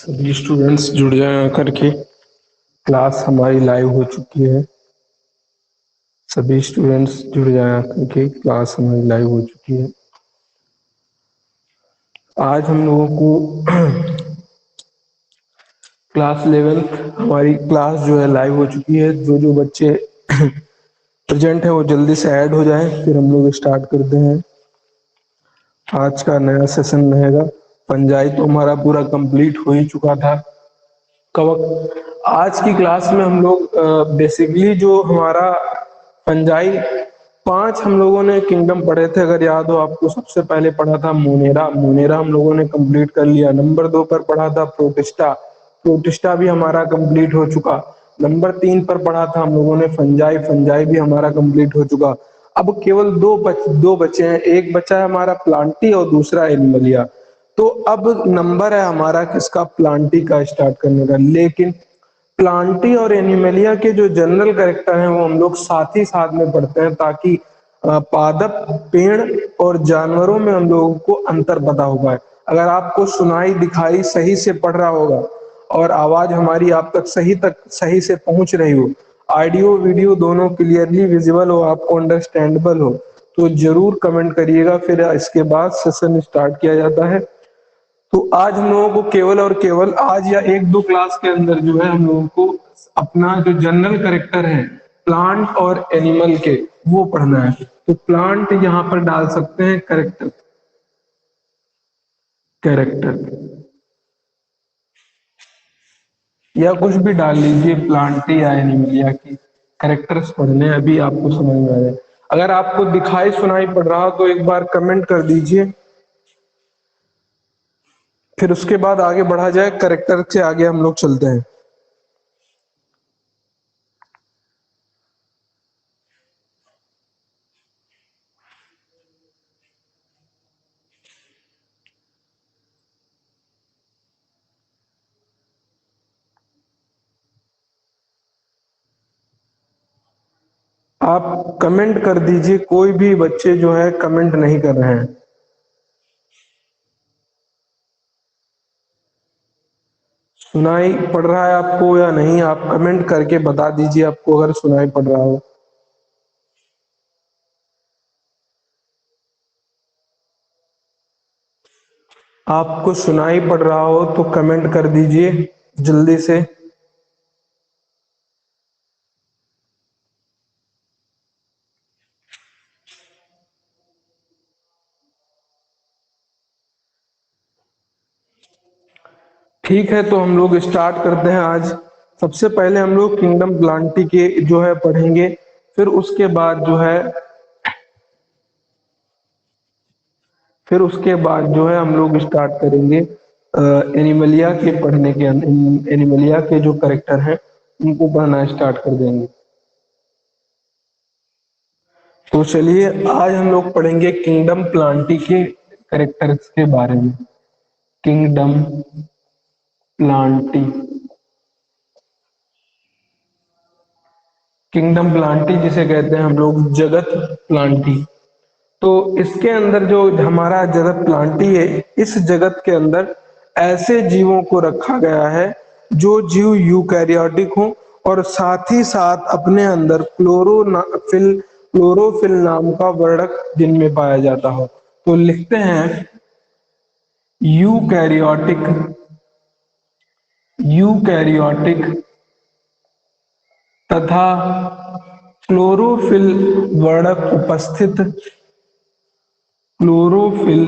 सभी स्टूडेंट्स जुड़ जाए करके क्लास हमारी लाइव हो चुकी है। सभी स्टूडेंट्स जुड़ जाए करके क्लास हमारी लाइव हो चुकी है। आज हम लोगों को क्लास 11th हमारी क्लास जो है लाइव हो चुकी है। जो जो बच्चे प्रेजेंट है वो जल्दी से ऐड हो जाए, फिर हम लोग स्टार्ट करते हैं। आज का नया सेशन रहेगा। पंजाई तो हमारा पूरा कंप्लीट हो ही चुका था। कवक आज की क्लास में हम लोग बेसिकली जो हमारा पंजाई 5 हम लोगों ने किंगडम पढ़े थे, अगर याद हो आपको। सबसे पहले पढ़ा था मोनेरा, मोनेरा हम लोगों ने कंप्लीट कर लिया। नंबर 2 पर पढ़ा था प्रोटिस्टा, प्रोटिस्टा भी हमारा कंप्लीट हो चुका। नंबर 3 पर पढ़ा था हम लोगों ने फंजाई, फंजाई भी हमारा कंप्लीट हो चुका। अब केवल दो बचे हैं। एक बचा है हमारा प्लांटी और दूसरा एनिमलिया। तो अब नंबर है हमारा किसका, प्लांटी का स्टार्ट करने का। लेकिन प्लांटी और एनिमलिया के जो जनरल कैरेक्टर हैं वो हम लोग साथ ही साथ में पढ़ते हैं, ताकि पादप, पेड़ और जानवरों में हम लोगों को अंतर पता हो पाए। अगर आपको सुनाई दिखाई सही से पड़ रहा होगा और आवाज हमारी आप तक सही से पहुंच रही हो, ऑडियो वीडियो दोनों क्लियरली विजिबल हो, आपको अंडरस्टैंडेबल हो, तो जरूर कमेंट करिएगा। फिर इसके बाद सेशन स्टार्ट किया जाता है। तो आज हम लोगों को केवल और केवल आज या एक दो क्लास के अंदर जो है हम लोगों को अपना जो जनरल कैरेक्टर है प्लांट और एनिमल के, वो पढ़ना है। तो प्लांट यहाँ पर डाल सकते हैं कैरेक्टर, कैरेक्टर या कुछ भी डाल लीजिए, प्लांट या एनिमल की कैरेक्टर्स पढ़ने अभी आपको समझ में आ जाए। अगर आपको दिखाई सुनाई पड़ रहा हो तो एक बार कमेंट कर दीजिए, फिर उसके बाद आगे बढ़ा जाए। कैरेक्टर से आगे हम लोग चलते हैं। आप कमेंट कर दीजिए, कोई भी बच्चे जो है कमेंट नहीं कर रहे हैं। सुनाई पड़ रहा है आपको या नहीं, आप कमेंट करके बता दीजिए आपको अगर सुनाई पड़ रहा हो। आपको सुनाई पड़ रहा हो तो कमेंट कर दीजिए जल्दी से। ठीक है, तो हम लोग स्टार्ट करते हैं आज। सबसे पहले हम लोग किंगडम प्लांटी के जो है पढ़ेंगे, फिर उसके बाद जो है हम लोग स्टार्ट करेंगे एनिमलिया के पढ़ने के। एनिमलिया के जो करेक्टर हैं उनको पढ़ना स्टार्ट कर देंगे। तो चलिए आज हम लोग पढ़ेंगे किंगडम प्लांटी के करेक्टर्स के बारे में। किंगडम प्लांटी, किंगडम प्लांटी जिसे कहते हैं हम लोग जगत प्लांटी। तो इसके अंदर जो हमारा जगत प्लांटी है, इस जगत के अंदर ऐसे जीवों को रखा गया है जो जीव यूकैरियोटिक हो और साथ ही साथ अपने अंदर क्लोरोफिल नाम का वर्णक जिनमें पाया जाता हो। तो लिखते हैं यूकैरियोटिक, यूकैरियोटिक तथा क्लोरोफिल वर्णक उपस्थित, क्लोरोफिल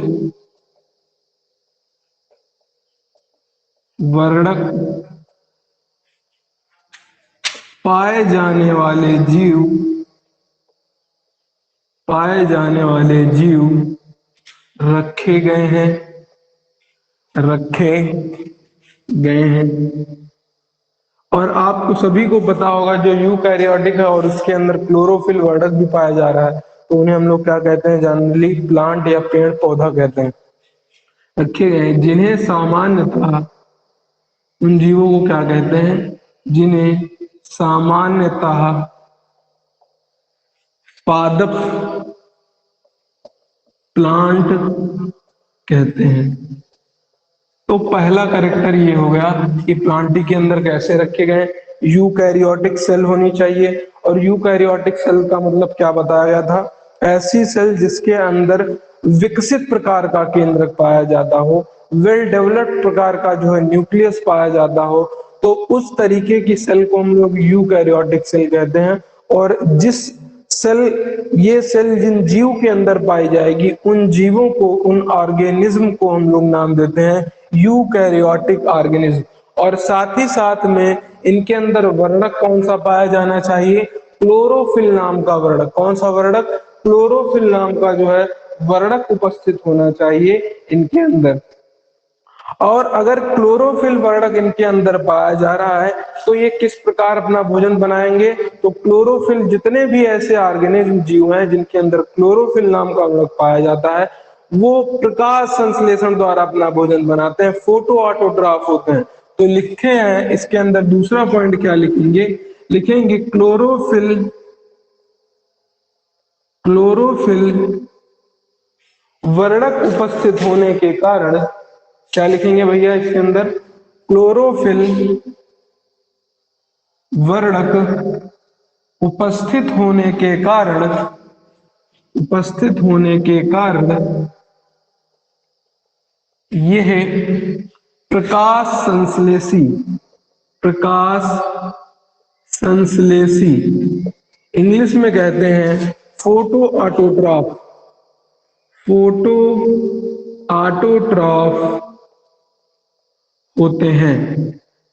वर्णक पाए जाने वाले जीव, पाए जाने वाले जीव रखे गए हैं, रखे गए हैं। और आपको सभी को पता होगा जो यूकैरियोटिक है और उसके अंदर क्लोरोफिल वर्णक भी पाया जा रहा है, तो उन्हें हम लोग क्या कहते हैं, जनरली प्लांट या पेड़ पौधा कहते हैं। रखे गए हैं जिन्हें सामान्यतः, उन जीवों को क्या कहते हैं, जिन्हें सामान्यतः पादप प्लांट कहते हैं। तो पहला कैरेक्टर ये हो गया कि प्लांटी के अंदर कैसे रखे गए, यूकैरियोटिक सेल होनी चाहिए। और यूकैरियोटिक सेल का मतलब क्या बताया गया था, ऐसी सेल जिसके अंदर विकसित प्रकार का केंद्रक पाया जाता हो, वेल डेवलप्ड प्रकार का जो है न्यूक्लियस पाया जाता हो, तो उस तरीके की सेल को हम लोग यूकैरियोटिक सेल कहते हैं। और जिस सेल ये सेल जिन जीव के अंदर पाई जाएगी, उन जीवों को, उन ऑर्गेनिज्म को हम लोग नाम देते हैं यूकैरियोटिक ऑर्गेनिज्म। और साथ ही साथ में इनके अंदर वर्णक कौन सा पाया जाना चाहिए, क्लोरोफिल नाम का वर्णक। कौन सा वर्णक, क्लोरोफिल नाम का जो है वर्णक उपस्थित होना चाहिए इनके अंदर। और अगर क्लोरोफिल वर्णक इनके अंदर पाया जा रहा है तो ये किस प्रकार अपना भोजन बनाएंगे, तो क्लोरोफिल, जितने भी ऐसे ऑर्गेनिज्म जीव हैं जिनके अंदर क्लोरोफिल नाम का वर्णक पाया जाता है, वो प्रकाश संश्लेषण द्वारा अपना भोजन बनाते हैं, फोटो ऑटोट्रॉफ होते हैं। तो लिखे हैं इसके अंदर दूसरा पॉइंट क्या लिखेंगे, लिखेंगे क्लोरोफिल, क्लोरोफिल वर्णक उपस्थित होने के कारण, क्या लिखेंगे भैया इसके अंदर, क्लोरोफिल वर्णक उपस्थित होने के कारण, उपस्थित होने के कारण यह प्रकाश संश्लेषी, प्रकाश संश्लेषी, इंग्लिश में कहते हैं फोटो ऑटोट्रॉफ, फोटो ऑटोट्रॉफ होते हैं,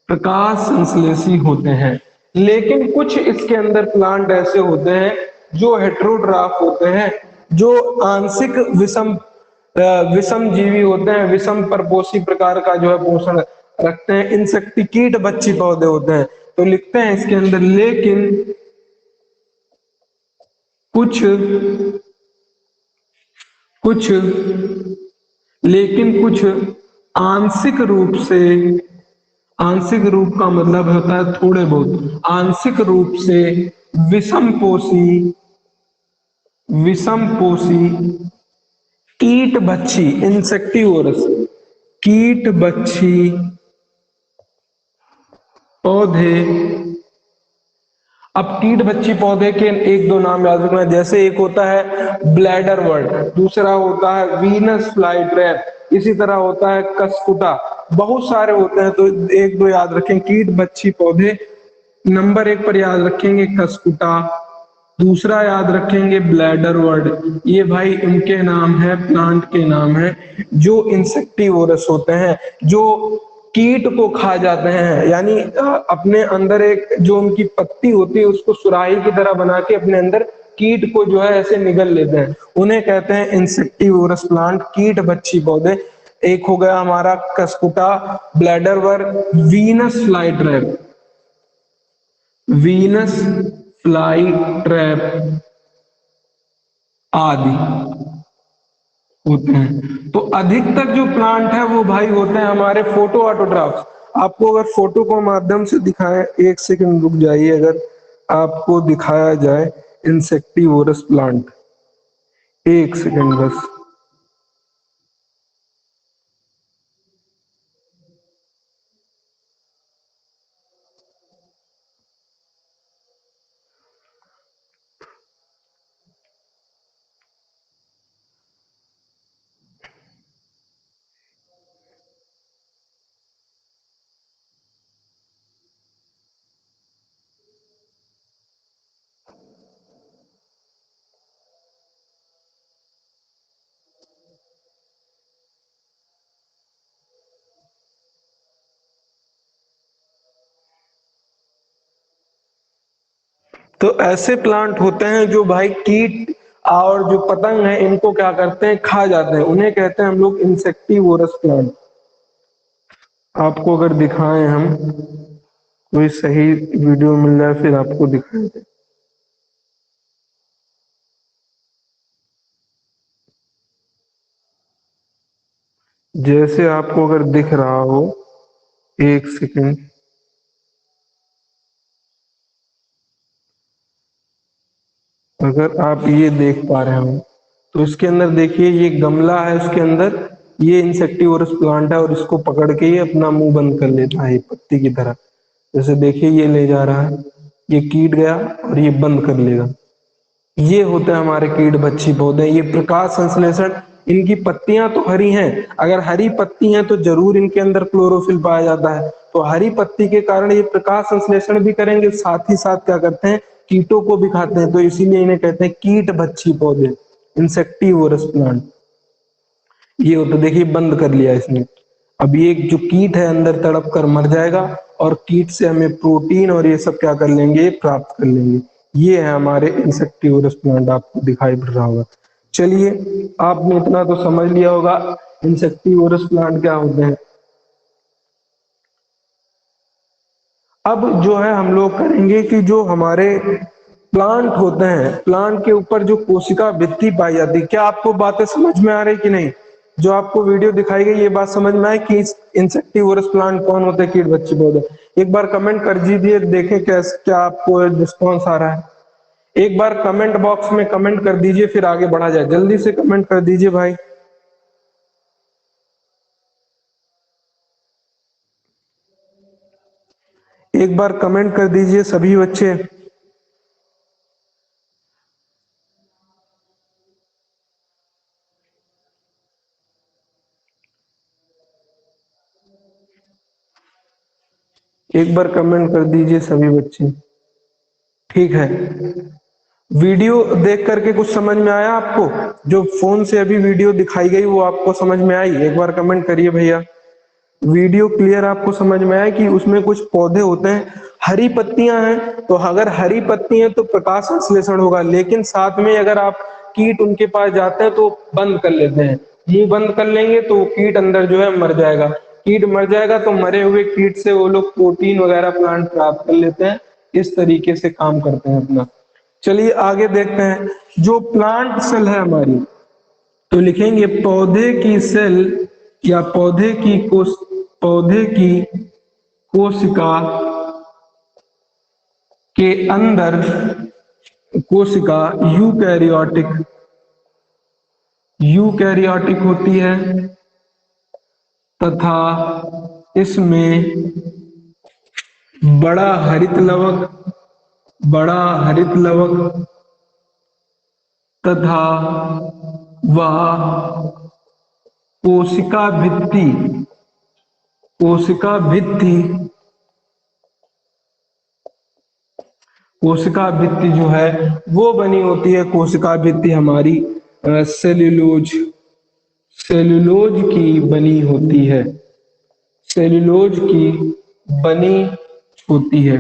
प्रकाश संश्लेषी होते हैं। लेकिन कुछ इसके अंदर प्लांट ऐसे होते हैं जो हेटेरोट्रॉफ होते हैं, जो आंशिक विषम विषम जीवी होते हैं, विषम परपोषी प्रकार का जो है पोषण रखते हैं, इंसेक्टी कीट बच्ची पौधे होते हैं। तो लिखते हैं इसके अंदर, लेकिन कुछ कुछ लेकिन कुछ आंशिक रूप से, आंशिक रूप का मतलब होता है थोड़े बहुत, आंशिक रूप से विषम पोषी, विषम पोषी कीट बच्ची, इंसेक्टिवोरस, कीट बच्ची पौधे। अब कीट बच्ची पौधे के एक दो नाम याद रखना, जैसे एक होता है ब्लैडर वर्ड, दूसरा होता है वीनस फ्लाई ट्रैप, इसी तरह होता है कसकुटा, बहुत सारे होते हैं। तो एक दो याद रखें, कीट बच्ची पौधे नंबर एक पर याद रखेंगे कसकुटा, दूसरा याद रखेंगे ब्लैडर वर्ड। ये भाई इनके नाम है, प्लांट के नाम है जो इंसेक्टिवोरस होते हैं, जो कीट को खा जाते हैं। यानी अपने अंदर एक जो उनकी पत्ती होती है उसको सुराही की तरह बना के अपने अंदर कीट को जो है ऐसे निगल लेते हैं, उन्हें कहते हैं इंसेक्टिवोरस प्लांट, कीट बच्ची पौधे। एक हो गया हमारा कसकुटा, bladder word, Venus fly trap, Venus fly trap आदि होते हैं। तो अधिकतर जो प्लांट है वो भाई होते हैं हमारे फोटो ऑटोट्रॉफ। आपको अगर फोटो को माध्यम से दिखाएं, एक सेकंड रुक जाइए, अगर आपको दिखाया जाए इंसेक्टिवोरस प्लांट, एक सेकंड बस। तो ऐसे प्लांट होते हैं जो भाई कीट और जो पतंग है इनको क्या करते हैं, खा जाते हैं, उन्हें कहते हैं हम लोग इंसेक्टिवोरस प्लांट। आपको अगर दिखाएं हम, कोई सही वीडियो मिल जाए फिर आपको दिखाएं। जैसे आपको अगर दिख रहा हो, एक सेकंड, अगर आप ये देख पा रहे हो तो इसके अंदर देखिए, ये गमला है, उसके अंदर ये इंसेक्टिवोरस प्लांट है और इसको पकड़ के ये अपना मुंह बंद कर लेता है पत्ती की तरह। जैसे देखिए ये ले जा रहा है, ये कीट गया और ये बंद कर लेगा। ये होते हैं हमारे कीट बच्ची पौधे। ये प्रकाश संश्लेषण, इनकी पत्तियां तो हरी हैं, अगर हरी पत्ती हैं तो जरूर इनके अंदर क्लोरोफिल पाया जाता है। तो हरी पत्ती के कारण ये प्रकाश संश्लेषण भी करेंगे, साथ ही साथ क्या करते हैं, कीटों को भी खाते हैं। तो इसीलिए इन्हें कहते हैं कीट बच्ची पौधे, इंसेक्टिवोरस प्लांट। ये होता, देखिए बंद कर लिया इसने। अब ये जो कीट है अंदर तड़प कर मर जाएगा और कीट से हमें प्रोटीन और ये सब क्या कर लेंगे, प्राप्त कर लेंगे। ये है हमारे इंसेक्टिवोरस प्लांट, आपको दिखाई पड़ रहा होगा। चलिए, आपने इतना तो समझ लिया होगा इंसेक्टिवोरस प्लांट क्या होते हैं। अब जो है हम लोग करेंगे कि जो हमारे प्लांट होते हैं, प्लांट के ऊपर जो कोशिका भित्ति पाई जाती है, क्या आपको बातें समझ में आ रही कि नहीं? जो आपको वीडियो दिखाई गई ये बात समझ में आए कि इंसेक्टिवोरस प्लांट कौन होते हैं, कीट बच्चे पौधे? एक बार कमेंट कर दीजिए, देखें कैसे क्या आपको रिस्पॉन्स आ रहा है। एक बार कमेंट बॉक्स में कमेंट कर दीजिए, फिर आगे बढ़ा जाए। जल्दी से कमेंट कर दीजिए भाई। एक बार कमेंट कर दीजिए सभी बच्चे। एक बार कमेंट कर दीजिए सभी बच्चे। ठीक है, वीडियो देख करके कुछ समझ में आया आपको? जो फोन से अभी वीडियो दिखाई गई वो आपको समझ में आई? एक बार कमेंट करिए भैया। वीडियो क्लियर आपको समझ में आया कि उसमें कुछ पौधे होते हैं, हरी पत्तियां हैं, तो अगर हरी पत्ती है तो प्रकाश संश्लेषण होगा, लेकिन साथ में अगर आप कीट उनके पास जाते हैं तो बंद कर लेते हैं, मुंह बंद कर लेंगे तो कीट अंदर जो है मर जाएगा। कीट मर जाएगा तो मरे हुए कीट से वो लोग प्रोटीन वगैरह प्लांट प्राप्त कर लेते हैं। इस तरीके से काम करते हैं अपना। चलिए आगे देखते हैं, जो प्लांट सेल है हमारी, तो लिखेंगे पौधे की सेल या पौधे की कोशिका के अंदर, कोशिका यूकैरियोटिक होती है तथा इसमें बड़ा हरित लवक तथा वह कोशिका भित्ति कोशिका भित्ति जो है वो बनी होती है। कोशिका भित्ति हमारी सेल्यूलोज की बनी होती है, सेल्यूलोज की बनी होती है।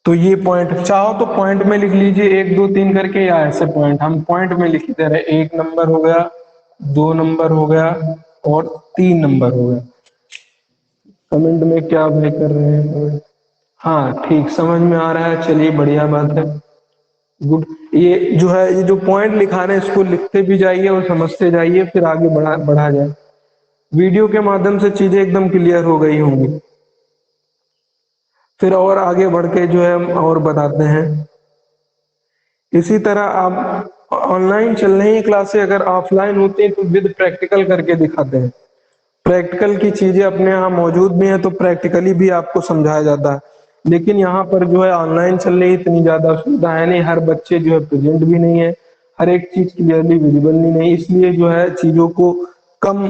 तो ये पॉइंट चाहो तो पॉइंट में लिख लीजिए, 1 2 3 करके, या ऐसे पॉइंट हम पॉइंट में लिखते रहे। 1 नंबर हो गया, 2 नंबर हो गया और 3 नंबर हो गया। कमेंट में क्या भाई कर रहे हैं? हाँ ठीक, समझ में आ रहा है। चलिए बढ़िया बात है, गुड। ये जो है, ये जो पॉइंट लिखा रहे हैं इसको लिखते भी जाइए और समझते जाइए, फिर आगे बढ़ा जाए। वीडियो के माध्यम से चीजें एकदम क्लियर हो गई होंगी। फिर और आगे बढ़ के जो है हम और बताते हैं। इसी तरह आप ऑनलाइन चल रही है क्लासें, अगर ऑफलाइन होती है तो विद प्रैक्टिकल करके दिखाते हैं। प्रैक्टिकल की चीजें अपने यहाँ मौजूद भी है तो प्रैक्टिकली भी आपको समझाया जाता है। लेकिन यहाँ पर जो है ऑनलाइन चल रही, इतनी ज्यादा सुविधा है नहीं, हर बच्चे जो है प्रेजेंट भी नहीं है, हर एक चीज क्लियरली विजिबल नहीं, इसलिए जो है चीजों को कम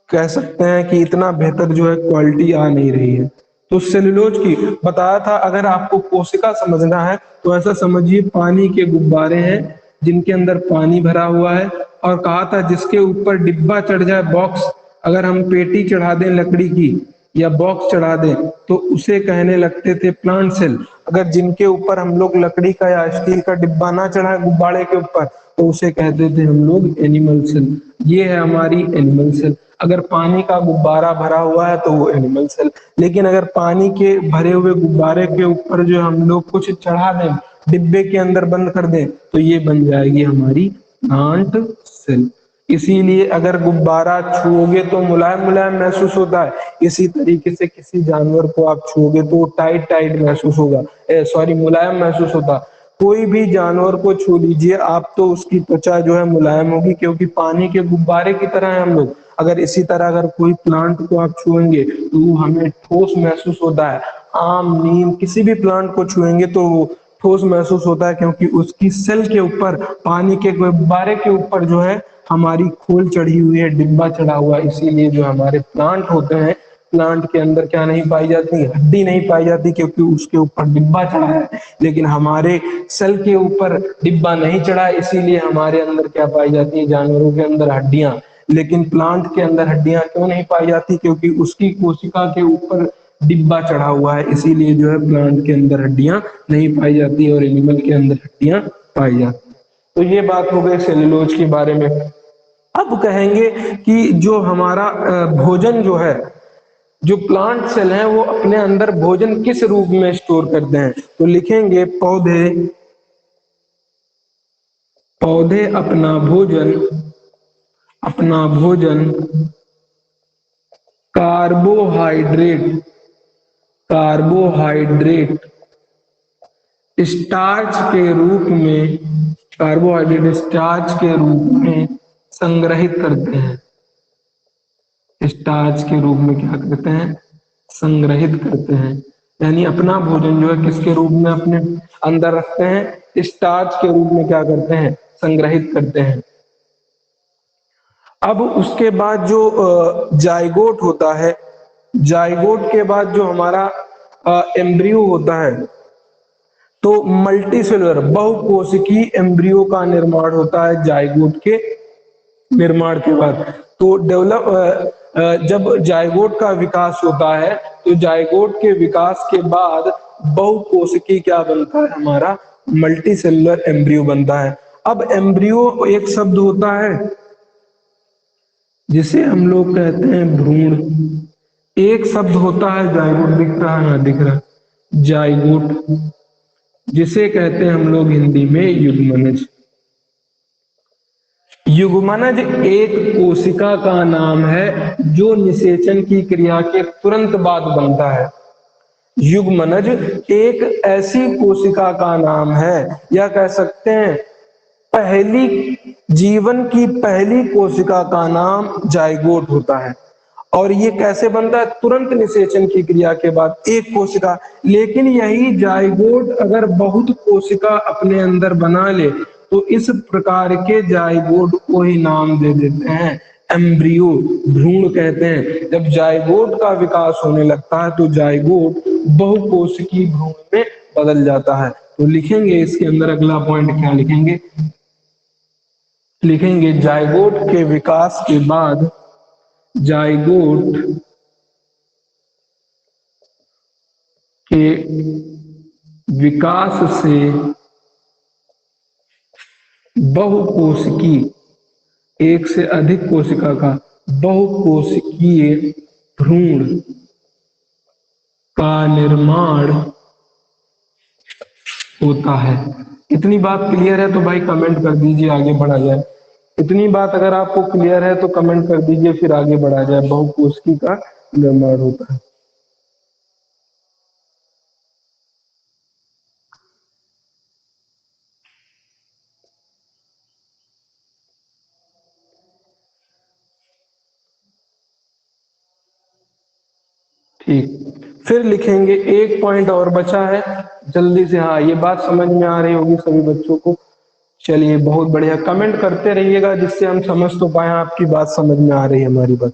कह सकते हैं कि इतना बेहतर जो है क्वालिटी आ नहीं रही है। तो सेलुलोज की बताया था, अगर आपको कोशिका समझना है तो ऐसा समझिए पानी के गुब्बारे हैं जिनके अंदर पानी भरा हुआ है, और कहा था जिसके ऊपर डिब्बा चढ़ जाए, बॉक्स, अगर हम पेटी चढ़ा दें लकड़ी की या बॉक्स चढ़ा दें तो उसे कहने लगते थे प्लांट सेल। अगर जिनके ऊपर हम लोग लकड़ी का या स्टील का डिब्बा ना चढ़ाए गुब्बारे के ऊपर तो उसे कहते थे हम लोग एनिमल सेल। ये है हमारी एनिमल सेल। अगर पानी का गुब्बारा भरा हुआ है तो वो एनिमल सेल, लेकिन अगर पानी के भरे हुए गुब्बारे के ऊपर जो हम लोग कुछ चढ़ा दें, डिब्बे के अंदर बंद कर दें, तो ये बन जाएगी हमारी प्लांट सेल। इसीलिए अगर गुब्बारा छुओगे तो मुलायम मुलायम महसूस होता है, इसी तरीके से किसी जानवर को आप छुओगे तो टाइट टाइट महसूस होगा, सॉरी मुलायम महसूस होता। कोई भी जानवर को छू लीजिए आप तो उसकी त्वचा जो है मुलायम होगी, क्योंकि पानी के गुब्बारे की तरह है हम लोग। अगर इसी तरह अगर कोई प्लांट को आप छुएंगे तो वो हमें ठोस महसूस होता है। आम, नीम, किसी भी प्लांट को छुएंगे तो वो ठोस महसूस होता है, क्योंकि उसकी सेल के ऊपर, पानी के गुब्बारे के ऊपर जो है हमारी खोल चढ़ी हुई है, डिब्बा चढ़ा हुआ है। इसीलिए जो हमारे प्लांट होते हैं, प्लांट के अंदर क्या नहीं पाई जाती, हड्डी नहीं पाई जाती, क्योंकि उसके ऊपर डिब्बा चढ़ा है। लेकिन हमारे सेल के ऊपर डिब्बा नहीं चढ़ा, इसीलिए हमारे अंदर क्या पाई जाती है, जानवरों के अंदर हड्डियां। लेकिन प्लांट के अंदर हड्डियां क्यों नहीं पाई जाती, क्योंकि उसकी कोशिका के ऊपर डिब्बा चढ़ा हुआ है। इसीलिए जो है प्लांट के अंदर हड्डियां नहीं पाई जाती और एनिमल के अंदर हड्डियां पाई जाती। तो ये बात हो गई सेलुलोज के बारे में। अब कहेंगे कि जो हमारा भोजन जो है, जो प्लांट सेल हैं वो अपने अंदर भोजन किस रूप में स्टोर करते हैं, तो लिखेंगे पौधे, पौधे अपना भोजन कार्बोहाइड्रेट कार्बोहाइड्रेट स्टार्च के रूप में कार्बोहाइड्रेट स्टार्च के रूप में संग्रहित करते हैं। स्टार्च के रूप में क्या करते हैं, संग्रहित करते हैं। यानी अपना भोजन जो है किसके रूप में अपने अंदर रखते हैं, स्टार्च के रूप में क्या करते हैं, संग्रहित करते हैं। अब उसके बाद जो जाइगोट होता है, जाइगोट के बाद जो हमारा एम्ब्रियो होता है, तो मल्टी सेलुलर बहुकोशिकीय एम्ब्रियो का निर्माण होता है जाइगोट के निर्माण के बाद। तो जब जाइगोट का विकास होता है तो जाइगोट के विकास के बाद बहुकोशिकीय क्या बनता है, हमारा मल्टी सेलुलर एम्ब्रियो बनता है। अब एम्ब्रियो एक शब्द होता है जिसे हम लोग कहते हैं भ्रूण। एक शब्द होता है जाइगोट, दिख रहा है ना, दिख रहा है, जाइगोट, जिसे कहते हैं हम लोग हिंदी में युग्मनज। युग्मनज एक कोशिका का नाम है जो निषेचन की क्रिया के तुरंत बाद बनता है। युग्मनज एक ऐसी कोशिका का नाम है, या कह सकते हैं पहली, जीवन की पहली कोशिका का नाम जाइगोट होता है। और ये कैसे बनता है, तुरंत निषेचन की क्रिया के बाद एक कोशिका। लेकिन यही जाइगोट अगर बहुत कोशिका अपने अंदर बना ले तो इस प्रकार के जाइगोट को ही नाम दे देते हैं एम्ब्रियो, भ्रूण कहते हैं। जब जाइगोट का विकास होने लगता है तो जाइगोट बहुकोशिकीय भ्रूण में बदल जाता है। तो लिखेंगे इसके अंदर अगला पॉइंट क्या लिखेंगे, लिखेंगे जाइगोट के विकास के बाद, जाइगोट के विकास से बहुकोशिकीय, एक से अधिक कोशिका का बहुकोशिकीय भ्रूण का निर्माण होता है। इतनी बात क्लियर है तो भाई कमेंट कर दीजिए, आगे बढ़ा जाए। इतनी बात अगर आपको क्लियर है तो कमेंट कर दीजिए, फिर आगे बढ़ा जाए। बहुकोशिकीय का निर्माण होता है। ठीक, फिर लिखेंगे एक पॉइंट और बचा है, जल्दी से। हाँ, ये बात समझ में आ रही होगी सभी बच्चों को। चलिए बहुत बढ़िया, कमेंट करते रहिएगा जिससे हम समझ तो पाए आपकी बात समझ में आ रही है हमारी बात।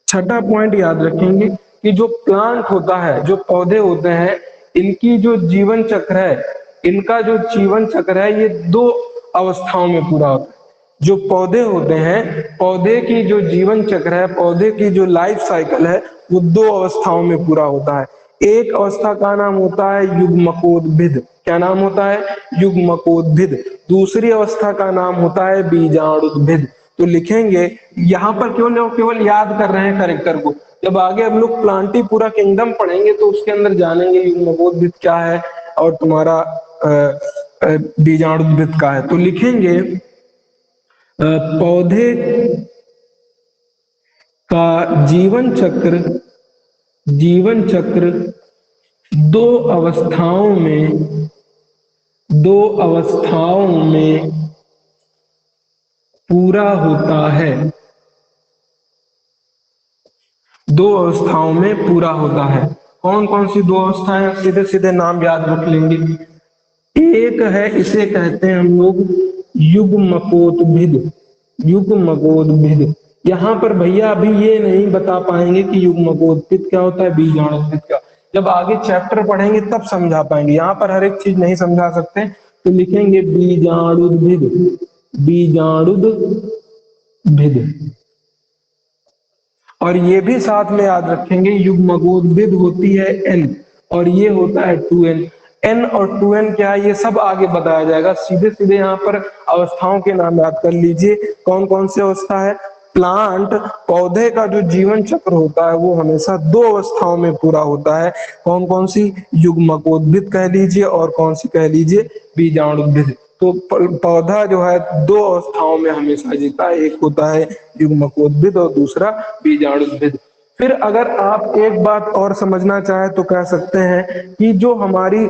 छठा पॉइंट याद रखेंगे कि जो प्लांट होता है, जो पौधे होते हैं, इनकी जो जीवन चक्र है, इनका जो जीवन चक्र है ये दो अवस्थाओं में पूरा होता है। जो पौधे होते हैं, पौधे की जो जीवन चक्र है, पौधे की जो लाइफ साइकिल है, वो दो अवस्थाओं में पूरा होता है। एक अवस्था का नाम होता है युग्मकोद्भिद। क्या नाम होता है, युग्मकोद्भिद। दूसरी अवस्था का नाम होता है बीजाणुद्भिद। तो लिखेंगे यहाँ पर केवल केवल याद कर रहे हैं करेक्टर को। जब आगे हम लोग प्लांटी पूरा किंगडम पढ़ेंगे तो उसके अंदर जानेंगे युग्मकोद्भिद क्या है और तुम्हारा बीजाणुद्भिद का है। तो लिखेंगे पौधे का जीवन चक्र दो अवस्थाओं में दो अवस्थाओं में पूरा होता है। दो अवस्थाओं में पूरा होता है। कौन कौन सी दो अवस्थाएं? सीधे सीधे नाम याद रख लेंगे। एक है, इसे कहते हैं हम लोग युग्मकोद्भिद। युग्मकोद्भिद। यहाँ पर भैया अभी ये नहीं बता पाएंगे कि युग्मकोद्भिद क्या होता है, बीजाणुद्भिद क्या। जब आगे चैप्टर पढ़ेंगे तब समझा पाएंगे, यहाँ पर हर एक चीज नहीं समझा सकते, तो लिखेंगे बीजाणुद्भिद। बीजाणुद्भिद। और ये भी साथ में याद रखेंगे, युग्मकोद्भिद होती है एन, और ये होता है 2n। एन और 2n क्या है, ये सब आगे बताया जाएगा। सीधे सीधे यहाँ पर अवस्थाओं के नाम याद कर लीजिए। कौन कौन सी अवस्था है? प्लांट, पौधे का जो जीवन चक्र होता है वो हमेशा दो अवस्थाओं में पूरा होता है। कौन कौन सी? युग्मकोद्भिद कह लीजिए, और कौन सी कह लीजिए? बीजाणुद्भिद। तो पौधा जो है दो अवस्थाओं में हमेशा जीता है, एक होता है युग्मकोद्भिद और दूसरा बीजाणुद्भिद। फिर अगर आप एक बात और समझना चाहे तो कह सकते हैं कि जो हमारी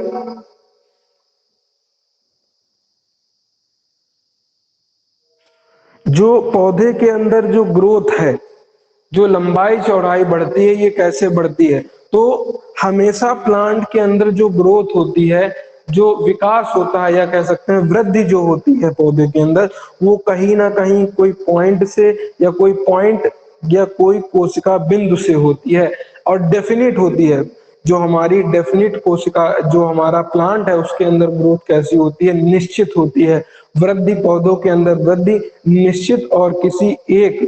जो पौधे के अंदर जो ग्रोथ है, जो लंबाई चौड़ाई बढ़ती है, ये कैसे बढ़ती है? तो हमेशा प्लांट के अंदर जो ग्रोथ होती है, जो विकास होता है, या कह सकते हैं वृद्धि जो होती है पौधे के अंदर, वो कहीं ना कहीं कोई पॉइंट से या कोई पॉइंट या कोई कोशिका बिंदु से होती है, और डेफिनिट होती है। जो हमारी डेफिनिट कोशिका, जो हमारा प्लांट है उसके अंदर ग्रोथ कैसी होती है? निश्चित होती है। वृद्धि, पौधों के अंदर वृद्धि निश्चित और किसी एक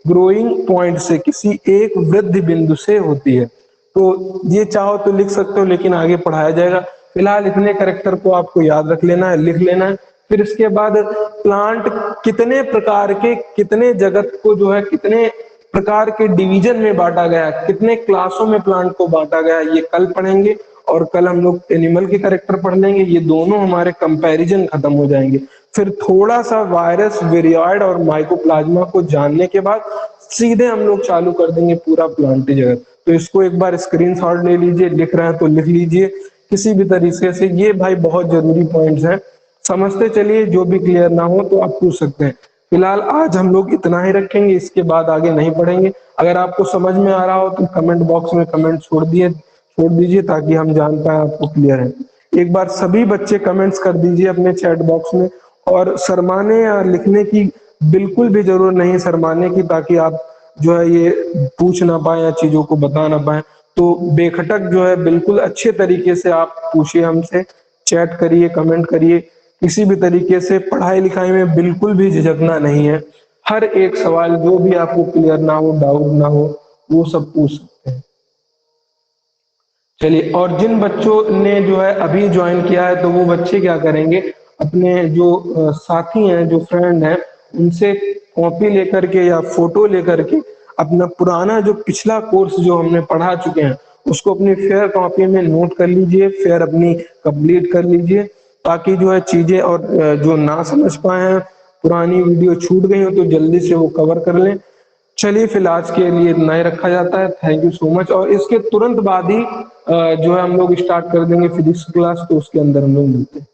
ग्रोइंग पॉइंट से, किसी एक वृद्धि बिंदु से होती है। तो ये चाहो तो लिख सकते हो, लेकिन आगे पढ़ाया जाएगा। फिलहाल इतने कैरेक्टर को आपको याद रख लेना है, लिख लेना है। फिर इसके बाद प्लांट कितने प्रकार के, कितने जगत को जो है कितने प्रकार के डिवीजन में बांटा गया, कितने क्लासों में प्लांट को बांटा गया, ये कल पढ़ेंगे। और कल हम लोग एनिमल के कैरेक्टर पढ़ लेंगे। ये दोनों हमारे कंपैरिजन खत्म हो जाएंगे। फिर थोड़ा सा वायरस, विरियॉइड और माइकोप्लाज्मा को जानने के बाद सीधे हम लोग चालू कर देंगे पूरा प्लांट जगत। तो इसको एक बार स्क्रीनशॉट ले लीजिए, लिख रहे हैं तो लिख लीजिए किसी भी तरीके से। ये भाई बहुत जरूरी पॉइंट्स हैं, समझते चलिए। जो भी क्लियर ना हो तो आप पूछ सकते हैं। फिलहाल आज हम लोग इतना ही रखेंगे, इसके बाद आगे नहीं पढ़ेंगे। अगर आपको समझ में आ रहा हो तो कमेंट बॉक्स में कमेंट छोड़ दीजिए, ताकि हम जान पाए आपको क्लियर है। एक बार सभी बच्चे कमेंट्स कर दीजिए अपने चैट बॉक्स में। और शर्माने या लिखने की बिल्कुल भी जरूरत नहीं, शर्माने की, ताकि आप जो है ये पूछ ना पाए या चीजों को बता ना पाए। तो बेखटक जो है बिल्कुल अच्छे तरीके से आप पूछिए हमसे, चैट करिए, कमेंट करिए। किसी भी तरीके से पढ़ाई लिखाई में बिल्कुल भी झिझकना नहीं है। हर एक सवाल जो भी आपको क्लियर ना हो, डाउट ना हो, वो सब पूछ सकते हैं। चलिए, और जिन बच्चों ने जो है अभी ज्वाइन किया है, तो वो बच्चे क्या करेंगे, अपने जो साथी हैं, जो फ्रेंड हैं, उनसे कॉपी लेकर के या फोटो लेकर के अपना पुराना जो पिछला कोर्स जो हमने पढ़ा चुके हैं उसको अपनी फेयर कॉपी में नोट कर लीजिए, फेयर अपनी कंप्लीट कर लीजिए, ताकि जो है चीजें और जो ना समझ पाए हैं, पुरानी वीडियो छूट गई हो, तो जल्दी से वो कवर कर लें। चलिए, फिर आज के लिए इतना ही रखा जाता है। Thank you so much. और इसके तुरंत बाद ही जो है हम लोग स्टार्ट कर देंगे फिजिक्स क्लास, तो उसके अंदर हम लोग मिलते हैं।